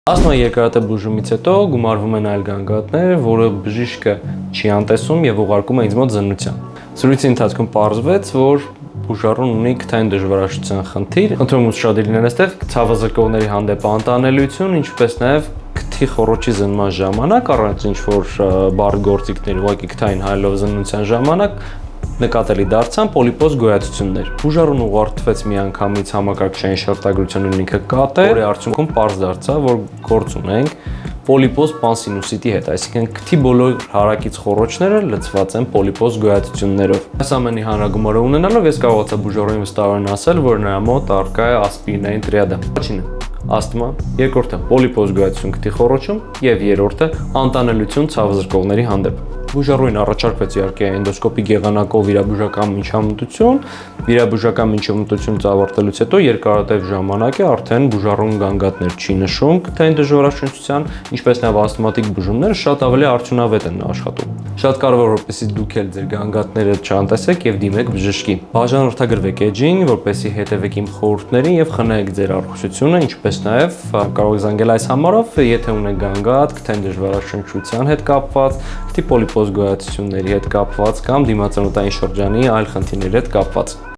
Ասթմայի երկարատև բուժումից հետո գումարվում են այլ գանգատներ, որը բժիշկը չի անտեսում եւ ուղարկում է ինձ մոտ զննության։ Զրույցի ընթացքում պարզվեց, որ բուժառուն ունի քթային դժվարաշության խնդիր, ընդհանուր ուշադրին այստեղ ցավազրկողների հանդեպ անտանելիություն, ինչպես նաեւ քթի խոռոչի զննման ժամանակ առանց ինչ-որ բարդ գործիքների, ուղղակի քթային հայելով զննության ժամանակ նկատելի դարձան պոլիպոզ գոյացություններ։ Բուժառուն ուղղորդվեց միանգամից համակարգչային շերտագրության ունինքը կատ է, որի արդյունքում պարզ դարձավ, որ գործ ունենք պոլիպոզ պանսինուսիտի հետ, այսինքն քթի բոլոր հարակից խոռոչները լցված են պոլիպոզ գոյացություններով։ Այս ամենի հանրագումարը ունենալով ես կարողացա բուժառուին վստահորեն ասել, որ նրա մոտ առկա է ասպիրինային տրիադա։ Առաջինը ասթմա, երկրորդը պոլիպոզ գոյացություն քթի խոռոչում եւ երրորդը անտանելիություն ցավազրկողների հանդեպ։ Բուժառուին առաջարկվեց իհարկե էնդոսկոպիկ եղանակով վիրաբուժական միջամտություն, վիրաբուժական միջամտությունից ավարտելուց հետո երկարատև ժամանակ է արդեն բուժառուն գանգատներ չի նշում քթային դժվարաշնչության, ինչպես նաև ասթմատիկ բուժումները շատ ավելի արդյունավետ են աշխատում։ Շատ կարևոր է, որպեսզի դուք էլ ձեր գանգատները չանտեսեք եւ դիմեք բժշկի։ Բաժանորդագրվեք էջին, որպեսզի հետևեք իմ խորհուրդներին եւ խնայեք ձեր առողջությունը, ինչպես նաև կարող եք զանգել այս համարով, եթե ունեք գանգատ քթային դժվարաշնչության հետ կապված, քթի պոլիպոզ գոյացությունների հետ կապված կամ դիմացանոթային շրջանի այլ խնդիրների հետ կապված։